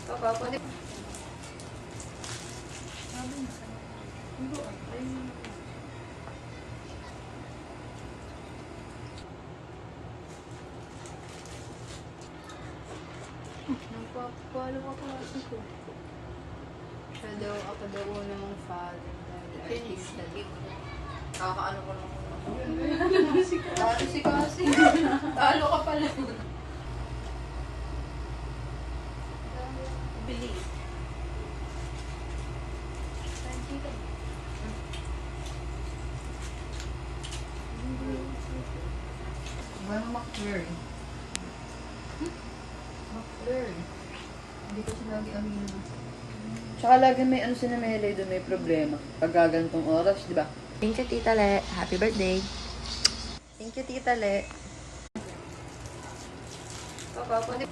Papa, pwede. Nagpapalo ako kasi ko. Siya daw, ako daw unang father. Artista. Kakaano ko lang. Talo si Kasi. Talo ka pala. Bilis. Walang McFlurry. McFlurry. Hindi ko sinabi amino. Tsaka lagi may ano si Namele doon, may problema. Pag gagantong oras, di ba? Thank you, Tita Le. Happy birthday. Thank you, Tita Le. Papa, pwede.